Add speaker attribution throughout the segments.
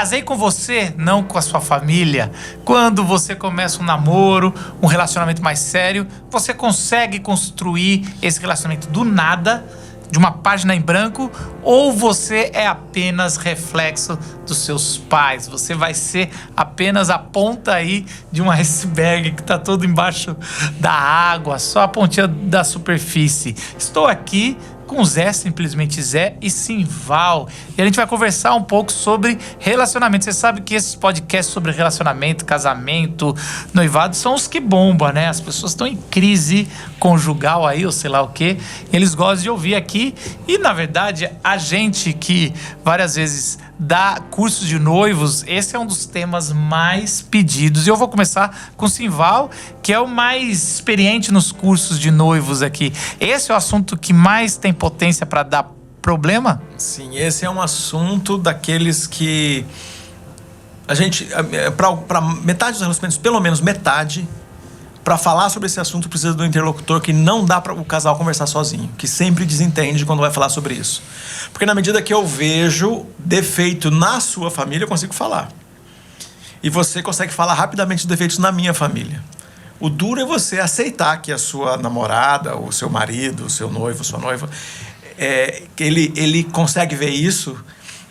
Speaker 1: Casei com você, não com a sua família. Quando você começa um namoro, um relacionamento mais sério, você consegue construir esse relacionamento do nada, de uma página em branco, ou você é apenas reflexo dos seus pais? Você vai ser apenas a ponta aí de um iceberg que está todo embaixo da água, só a pontinha da superfície. Estou aqui com Zé, simplesmente Zé, e Simval. E a gente vai conversar um pouco sobre relacionamento. Você sabe que esses podcasts sobre relacionamento, casamento, noivado, são os que bombam, né? As pessoas estão em crise conjugal aí, ou sei lá o quê. Eles gostam de ouvir aqui. E, na verdade, a gente que várias vezes dá cursos de noivos, esse é um dos temas mais pedidos. E eu vou começar com o Simval, que é o mais experiente nos cursos de noivos aqui. Esse é o assunto que mais tem potência para dar problema?
Speaker 2: Sim, esse é um assunto daqueles que a gente, para metade dos relacionamentos, pelo menos metade, para falar sobre esse assunto precisa do interlocutor que não dá para o casal conversar sozinho, que sempre desentende quando vai falar sobre isso. Porque na medida que eu vejo defeito na sua família, eu consigo falar. E você consegue falar rapidamente os defeitos na minha família. O duro é você aceitar que a sua namorada, o seu marido, o seu noivo, sua noiva, ele consegue ver isso,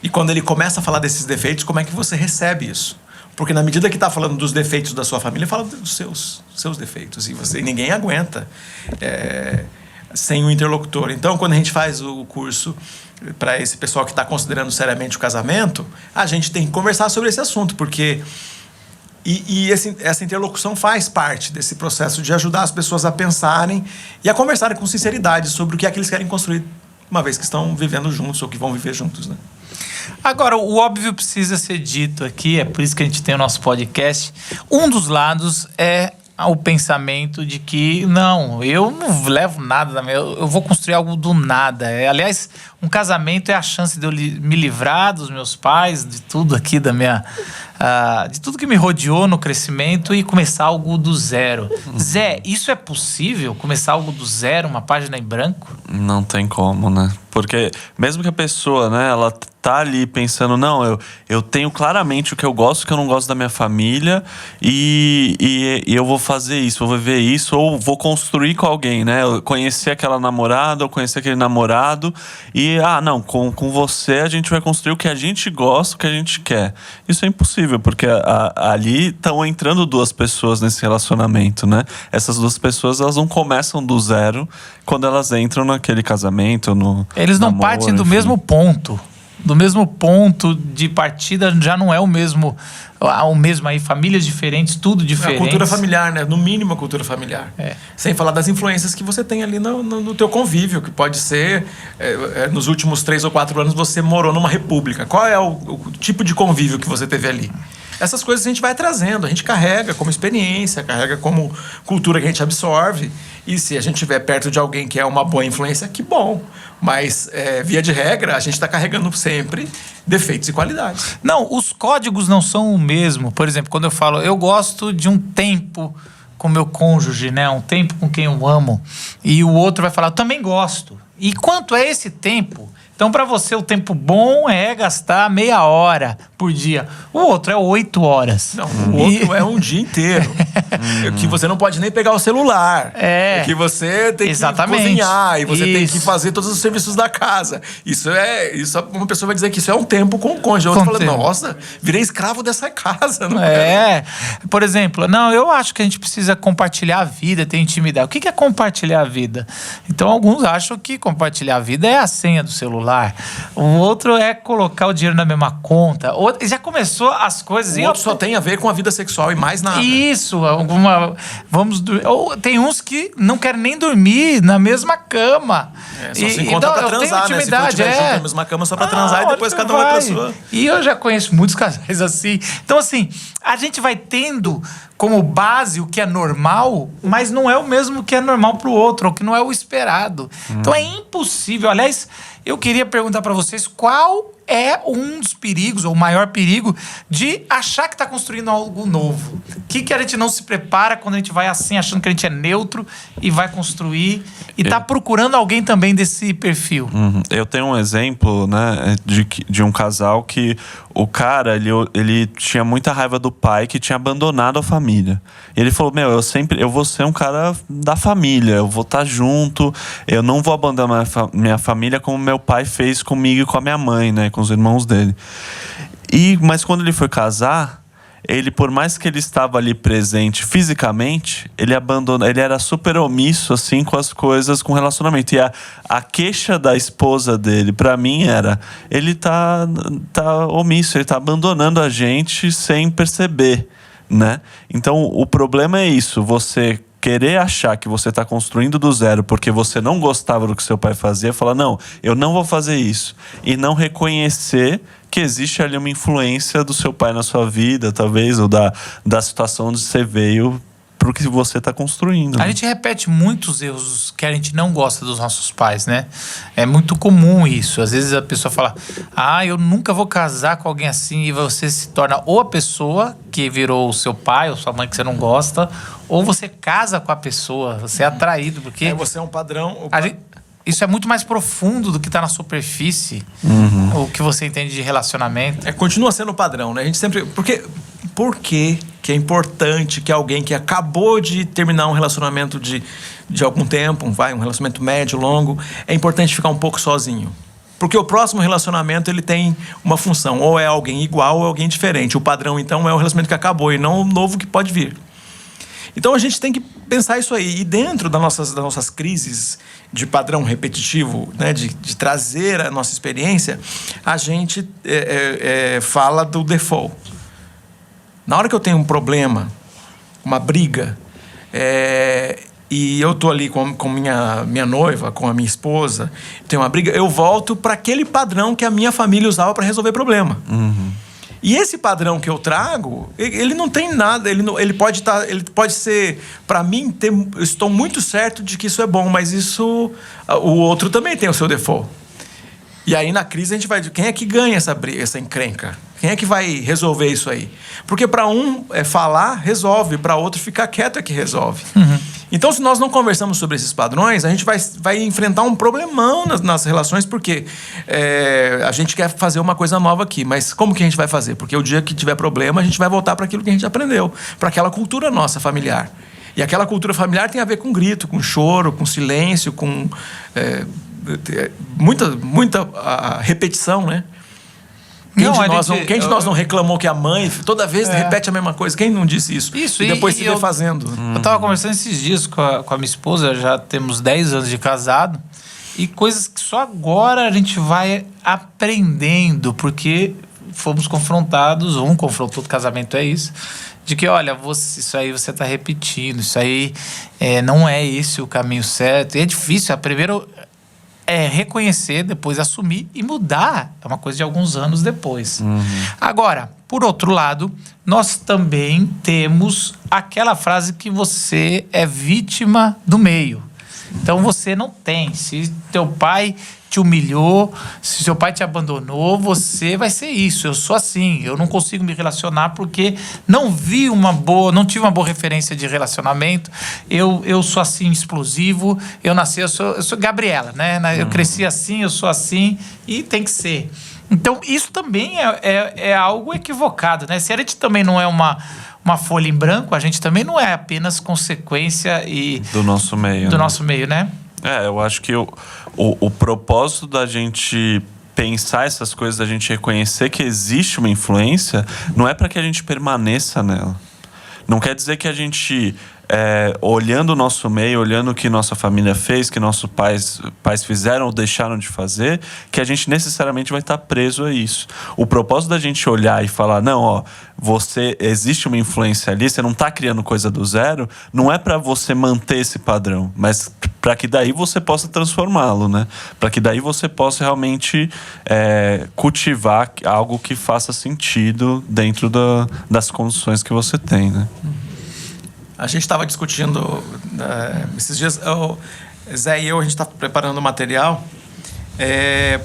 Speaker 2: e quando ele começa a falar desses defeitos, como é que você recebe isso? Porque na medida que está falando dos defeitos da sua família, fala dos seus defeitos. E ninguém aguenta sem um interlocutor. Então, quando a gente faz o curso para esse pessoal que está considerando seriamente o casamento, a gente tem que conversar sobre esse assunto, porque essa interlocução faz parte desse processo de ajudar as pessoas a pensarem e a conversarem com sinceridade sobre o que é que eles querem construir, uma vez que estão vivendo juntos ou que vão viver juntos, né?
Speaker 1: Agora, o óbvio precisa ser dito aqui, é por isso que a gente tem o nosso podcast. Um dos lados é o pensamento de que, não, eu não levo nada, eu vou construir algo do nada. Aliás, um casamento é a chance de eu me livrar dos meus pais, de tudo aqui de tudo que me rodeou no crescimento e começar algo do zero. Zé, isso é possível? Começar algo do zero, uma página em branco?
Speaker 3: Não tem como, né? Porque mesmo que a pessoa, né, ela tá ali pensando, não, eu tenho claramente o que eu gosto, o que eu não gosto da minha família, e eu vou fazer isso, vou viver isso, ou vou construir com alguém, né? Eu conhecer aquela namorada, ou conhecer aquele namorado, e, não, com você a gente vai construir o que a gente gosta, o que a gente quer. Isso é impossível, porque ali estão entrando duas pessoas nesse relacionamento, né? Essas duas pessoas, elas não começam do zero quando elas entram naquele casamento,
Speaker 1: Eles não partem do mesmo ponto. Do mesmo ponto de partida, já não é o mesmo aí, famílias diferentes, tudo diferente.
Speaker 2: A cultura familiar, né? No mínimo a cultura familiar. Sem falar das influências que você tem ali no teu convívio, que pode ser, nos últimos 3 ou 4 anos você morou numa república. Qual é o tipo de convívio que você teve ali? Essas coisas a gente vai trazendo, a gente carrega como experiência, carrega como cultura que a gente absorve. E se a gente estiver perto de alguém que é uma boa influência, que bom. Mas, via de regra, a gente está carregando sempre defeitos e qualidades.
Speaker 1: Não, os códigos não são o mesmo. Por exemplo, quando eu falo, eu gosto de um tempo com meu cônjuge, né? Um tempo com quem eu amo. E o outro vai falar, eu também gosto. E quanto é esse tempo? Então, para você, o tempo bom é gastar meia hora por dia. O outro é 8 horas.
Speaker 2: Não, o outro é um dia inteiro. Que você não pode nem pegar o celular. Que você tem que cozinhar. E você tem que fazer todos os serviços da casa. Isso uma pessoa vai dizer que isso é um tempo com o cônjuge. A outra fala, nossa, virei escravo dessa casa. Não
Speaker 1: Por exemplo, eu acho que a gente precisa compartilhar a vida, ter intimidade. O que é compartilhar a vida? Então, alguns acham que compartilhar a vida é a senha do celular. O outro é colocar o dinheiro na mesma conta. Já começou as coisas...
Speaker 2: O outro só tem a ver com a vida sexual e mais nada.
Speaker 1: Isso. Tem uns que não querem nem dormir na mesma cama.
Speaker 2: Só se encontra pra transar, né? Se for estiver junto na mesma cama só pra transar e depois cada um vai pra sua.
Speaker 1: E eu já conheço muitos casais assim. Então, assim, a gente vai tendo como base o que é normal, mas não é o mesmo que é normal pro outro, ou que não é o esperado. Então é impossível. Aliás, eu queria perguntar para vocês qual é um dos perigos, ou o maior perigo, de achar que está construindo algo novo. que a gente não se prepara quando a gente vai assim, achando que a gente é neutro e vai construir e tá procurando alguém também desse perfil?
Speaker 3: Eu tenho um exemplo, né, de um casal que o cara, ele tinha muita raiva do pai que tinha abandonado a família. E ele falou, eu vou ser um cara da família, eu vou estar junto, eu não vou abandonar minha família como meu pai fez comigo e com a minha mãe, né, com os irmãos dele. Mas quando ele foi casar, ele, por mais que ele estava ali presente fisicamente, ele era super omisso, assim, com as coisas, com o relacionamento. E a queixa da esposa dele, pra mim, ele tá omisso, ele tá abandonando a gente sem perceber, né? Então, o problema é isso, você querer achar que você está construindo do zero porque você não gostava do que seu pai fazia, falar, não, eu não vou fazer isso. E não reconhecer que existe ali uma influência do seu pai na sua vida, talvez, ou da situação onde você veio pro que você está construindo.
Speaker 1: A gente repete muitos erros que a gente não gosta dos nossos pais, né? É muito comum isso. Às vezes a pessoa fala, eu nunca vou casar com alguém assim, e você se torna ou a pessoa que virou o seu pai ou sua mãe que você não gosta, ou você casa com a pessoa, você é atraído, porque...
Speaker 2: Você é um padrão...
Speaker 1: Isso é muito mais profundo do que está na superfície, o que você entende de relacionamento.
Speaker 2: Continua sendo o padrão, né? A gente sempre... Por que é importante que alguém que acabou de terminar um relacionamento de algum tempo, um relacionamento médio, longo, é importante ficar um pouco sozinho? Porque o próximo relacionamento, ele tem uma função. Ou é alguém igual ou é alguém diferente. O padrão, então, é o relacionamento que acabou e não o novo que pode vir. Então, a gente tem que pensar isso aí. E dentro das nossas crises de padrão repetitivo, né, de trazer a nossa experiência, a gente fala do default. Na hora que eu tenho um problema, uma briga, e eu tô ali com minha noiva, com a minha esposa, tem uma briga, eu volto para aquele padrão que a minha família usava para resolver problema. E esse padrão que eu trago, ele não tem nada, ele pode ser, para mim, eu estou muito certo de que isso é bom, mas o outro também tem o seu default. E aí na crise a gente vai dizer, quem é que ganha essa encrenca? Quem é que vai resolver isso aí? Porque para um falar, resolve, para outro ficar quieto é que resolve. Então, se nós não conversamos sobre esses padrões, a gente vai enfrentar um problemão nas relações, porque a gente quer fazer uma coisa nova aqui, mas como que a gente vai fazer? Porque o dia que tiver problema, a gente vai voltar para aquilo que a gente aprendeu, para aquela cultura nossa familiar. E aquela cultura familiar tem a ver com grito, com choro, com silêncio, com muita repetição, né? Quem de nós não reclamou que a mãe toda vez repete a mesma coisa? Quem não disse isso?
Speaker 1: Isso,
Speaker 2: e depois se vê fazendo.
Speaker 1: Eu tava conversando esses dias com a minha esposa, já temos 10 anos de casado, e coisas que só agora a gente vai aprendendo, porque fomos confrontados, um confrontou do casamento, é isso, de que, olha, isso aí você tá repetindo, isso aí não é esse o caminho certo. E é difícil, primeiro... reconhecer, depois assumir e mudar. É uma coisa de alguns anos depois. Agora, por outro lado, nós também temos aquela frase que você é vítima do meio. Então, você não tem. Se teu pai te humilhou, se seu pai te abandonou, você vai ser isso. Eu sou assim. Eu não consigo me relacionar porque não tive uma boa referência de relacionamento. Eu sou assim, explosivo. Eu nasci, eu sou Gabriela, né? Eu cresci assim, eu sou assim e tem que ser. Então, isso também é algo equivocado, né? Se a gente também não é uma folha em branco, a gente também não é apenas consequência
Speaker 3: do nosso meio.
Speaker 1: Do nosso meio, né?
Speaker 3: Eu acho que o propósito da gente pensar essas coisas, da gente reconhecer que existe uma influência, não é para que a gente permaneça nela. Não quer dizer que a gente, olhando o nosso meio, olhando o que nossa família fez, que nossos pais fizeram ou deixaram de fazer, que a gente necessariamente vai estar preso a isso. O propósito da gente olhar e falar, não, existe uma influência ali, você não está criando coisa do zero, não é para você manter esse padrão, mas para que daí você possa transformá-lo, né? Para que daí você possa realmente cultivar algo que faça sentido dentro das condições que você tem, né?
Speaker 2: A gente estava discutindo esses dias, Zé e eu, a gente está preparando material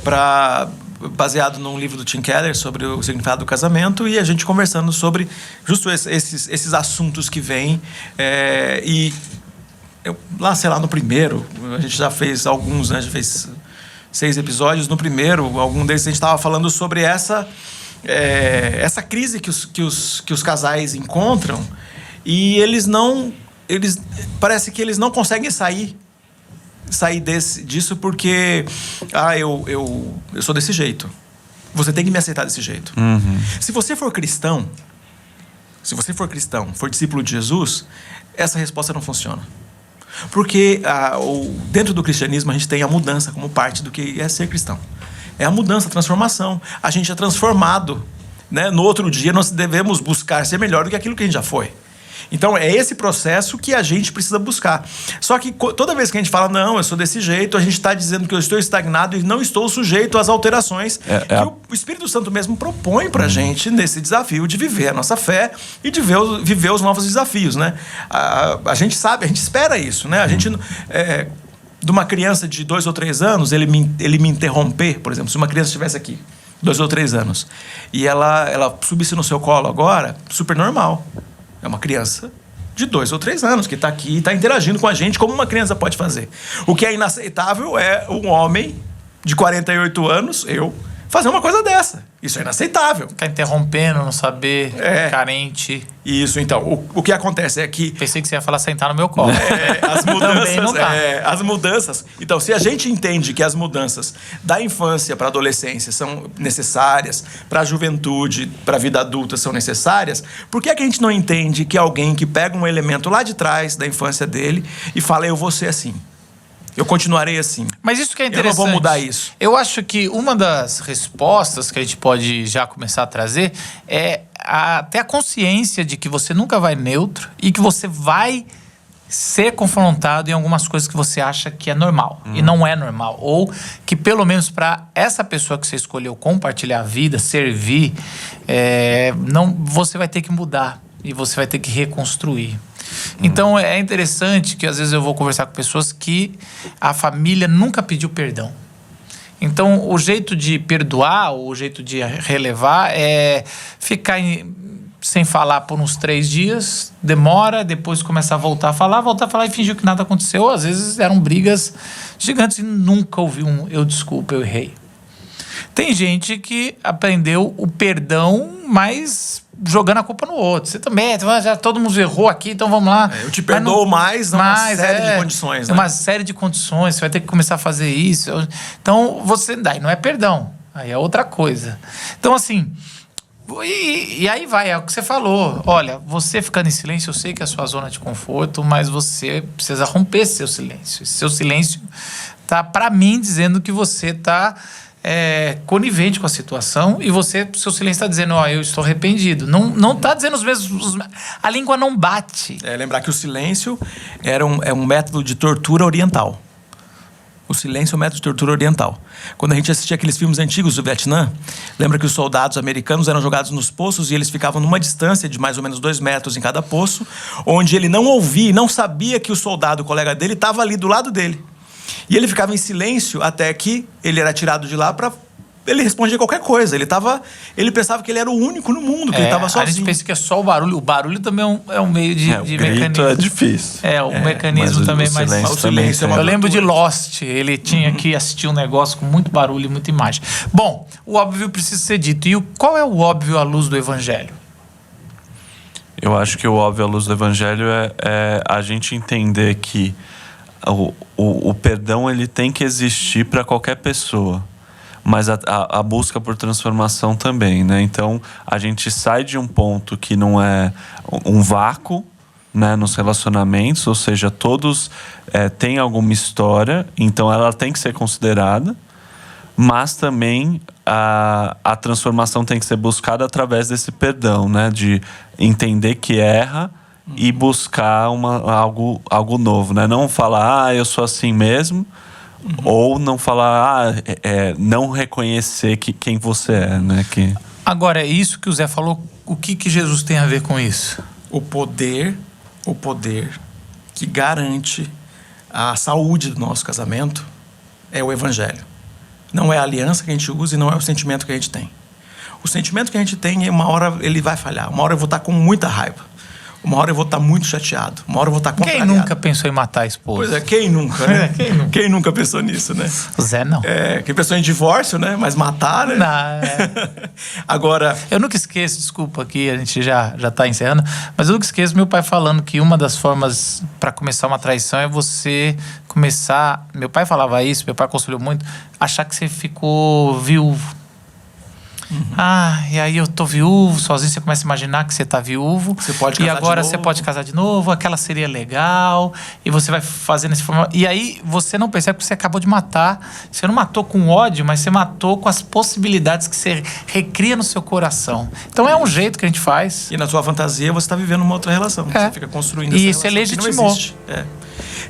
Speaker 2: para baseado num livro do Tim Keller sobre o significado do casamento, e a gente conversando sobre justo esses assuntos que vêm. Lá, sei lá, no primeiro, a gente já fez alguns, né? A gente fez 6 episódios. No primeiro, algum deles a gente estava falando sobre essa crise que os casais encontram, e parece que eles não conseguem sair disso porque eu sou desse jeito. Você tem que me aceitar desse jeito. Se você for cristão, for discípulo de Jesus, essa resposta não funciona. Porque dentro do cristianismo a gente tem a mudança como parte do que é ser cristão. É a mudança, a transformação. A gente é transformado, né? No outro dia nós devemos buscar ser melhor do que aquilo que a gente já foi. Então é esse processo que a gente precisa buscar. Só que toda vez que a gente fala, não, eu sou desse jeito, a gente está dizendo que eu estou estagnado e não estou sujeito às alterações que o Espírito Santo mesmo propõe pra gente nesse desafio de viver a nossa fé e de viver os novos desafios, né? A gente sabe, a gente espera isso, né? A gente... de uma criança de 2 ou 3 anos, ele me interromper, por exemplo, se uma criança estivesse aqui, 2 ou 3 anos, e ela subisse no seu colo agora, super normal. É uma criança de 2 ou 3 anos que está aqui e está interagindo com a gente como uma criança pode fazer. O que é inaceitável é um homem de 48 anos, eu, fazer uma coisa dessa. Isso é inaceitável.
Speaker 1: Ficar interrompendo, não saber, carente.
Speaker 2: Isso, então. O que acontece é que...
Speaker 1: Pensei que você ia falar sentar no meu colo.
Speaker 2: As mudanças...
Speaker 1: Também não dá.
Speaker 2: As mudanças... Então, se a gente entende que as mudanças da infância para a adolescência são necessárias, para a juventude, para a vida adulta são necessárias, por que a gente não entende que alguém que pega um elemento lá de trás da infância dele e fala, eu vou ser assim? Eu continuarei assim.
Speaker 1: Mas isso que é interessante.
Speaker 2: Eu não vou mudar isso.
Speaker 1: Eu acho que uma das respostas que a gente pode já começar a trazer é até a consciência de que você nunca vai neutro e que você vai ser confrontado em algumas coisas que você acha que é normal e não é normal. Ou que pelo menos para essa pessoa que você escolheu compartilhar a vida, servir, você vai ter que mudar e você vai ter que reconstruir. Então é interessante que às vezes eu vou conversar com pessoas que a família nunca pediu perdão. Então o jeito de perdoar, ou o jeito de relevar é ficar sem falar por uns 3 dias, demora, depois começa a voltar a falar e fingir que nada aconteceu. Às vezes eram brigas gigantes e nunca ouvi eu desculpa, eu errei. Tem gente que aprendeu o perdão, mas jogando a culpa no outro. Você também, já todo mundo errou aqui, então vamos lá.
Speaker 2: Eu te perdoo mais numa série de condições, né?
Speaker 1: Uma série de condições, você vai ter que começar a fazer isso. Então, daí não é perdão, aí é outra coisa. Então, assim, e aí vai, é o que você falou. Olha, você ficando em silêncio, eu sei que é a sua zona de conforto, mas você precisa romper esse seu silêncio. Esse seu silêncio tá, pra mim, dizendo que você tá... conivente com a situação e seu silêncio está dizendo, eu estou arrependido. Não está dizendo os mesmos... A língua não bate.
Speaker 2: Lembrar que o silêncio é um método de tortura oriental. O silêncio é um método de tortura oriental. Quando a gente assistia aqueles filmes antigos do Vietnã, lembra que os soldados americanos eram jogados nos poços e eles ficavam numa distância de mais ou menos 2 metros em cada poço, onde ele não ouvia e não sabia que o soldado, o colega dele, estava ali do lado dele. E ele ficava em silêncio até que ele era tirado de lá para... Ele respondia qualquer coisa. Ele pensava que ele era o único no mundo, que ele estava sozinho.
Speaker 1: A gente pensa que é só o barulho. O barulho também é um meio de mecanismo.
Speaker 3: Grito é difícil.
Speaker 1: O mecanismo também mais...
Speaker 3: O silêncio é uma...
Speaker 1: Eu lembro de Lost. Ele tinha que assistir um negócio com muito barulho e muita imagem. Bom, o óbvio precisa ser dito. E qual é o óbvio à luz do Evangelho?
Speaker 3: Eu acho que o óbvio à luz do Evangelho é a gente entender que o perdão ele tem que existir para qualquer pessoa, mas a busca por transformação também, né? Então a gente sai de um ponto que não é um vácuo, né, nos relacionamentos, ou seja, todos têm alguma história, então ela tem que ser considerada, mas também a transformação tem que ser buscada através desse perdão, né? De entender que erra e buscar algo novo, né? Não falar, eu sou assim mesmo, ou não falar, não reconhecer quem você é, né?
Speaker 1: Agora, é isso que o Zé falou, o que Jesus tem a ver com isso?
Speaker 2: O poder que garante a saúde do nosso casamento é o Evangelho. Não é a aliança que a gente usa e não é o sentimento que a gente tem. O sentimento que a gente tem, uma hora ele vai falhar. Uma hora eu vou estar com muita raiva. Uma hora eu vou estar muito chateado. Uma hora eu vou estar contrariado.
Speaker 1: Quem nunca pensou em matar a esposa?
Speaker 2: Pois é, quem nunca, né? Quem nunca pensou nisso, né?
Speaker 1: Zé não.
Speaker 2: Quem pensou em divórcio, né? Mas matar, né?
Speaker 1: Não,
Speaker 2: Agora...
Speaker 1: Eu nunca esqueço, desculpa aqui, a gente já tá encerrando, mas eu nunca esqueço meu pai falando que uma das formas para começar uma traição é você começar... Meu pai falava isso, meu pai aconselhou muito, achar que você ficou viúvo. E aí eu tô viúvo, sozinho, você começa a imaginar que você tá viúvo.
Speaker 2: Você pode
Speaker 1: e
Speaker 2: casar
Speaker 1: agora
Speaker 2: de
Speaker 1: você
Speaker 2: novo.
Speaker 1: pode casar de novo, aquela seria legal. E você vai fazendo esse formato. E aí você não percebe que você acabou de matar. Você não matou com ódio, mas você matou com as possibilidades que você recria no seu coração. Então é um jeito que a gente faz.
Speaker 2: E na sua fantasia você está vivendo uma outra relação. Você fica construindo essa
Speaker 1: E
Speaker 2: relação
Speaker 1: você legitimou.
Speaker 2: que não existe.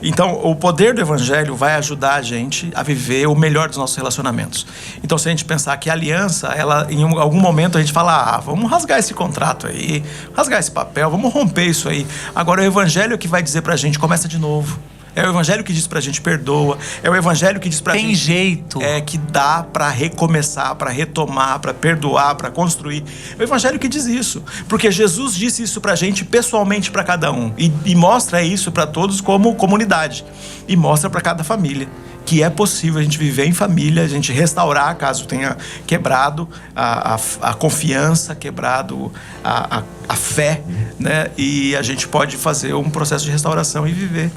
Speaker 2: Então, o poder do evangelho vai ajudar a gente a viver o melhor dos nossos relacionamentos. Então, se a gente pensar que a aliança, ela, em algum momento a gente fala, vamos rasgar esse contrato aí, rasgar esse papel, vamos romper isso aí. Agora, é o evangelho que vai dizer pra gente, começa de novo. É o evangelho que diz pra gente, perdoa. É o evangelho que diz pra gente...
Speaker 1: Tem jeito.
Speaker 2: Que dá pra recomeçar, pra retomar, pra perdoar, pra construir. É o evangelho que diz isso. Porque Jesus disse isso pra gente pessoalmente pra cada um. E mostra isso pra todos como comunidade. E mostra pra cada família. Que é possível a gente viver em família, a gente restaurar, caso tenha quebrado a confiança, quebrado a fé, né? E a gente pode fazer um processo de restauração e viver.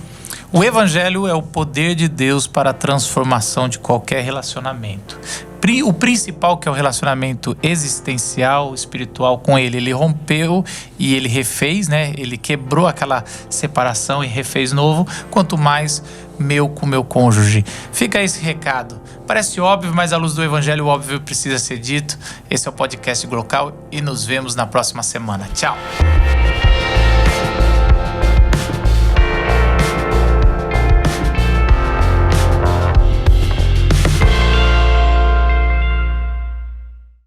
Speaker 1: O evangelho é o poder de Deus para a transformação de qualquer relacionamento. O principal, que é o relacionamento existencial, espiritual com ele. Ele rompeu e ele refez, né? Ele quebrou aquela separação e refez novo. Quanto mais meu com meu cônjuge. Fica esse recado. Parece óbvio, mas à luz do evangelho, o óbvio precisa ser dito. Esse é o podcast Glocal e nos vemos na próxima semana. Tchau!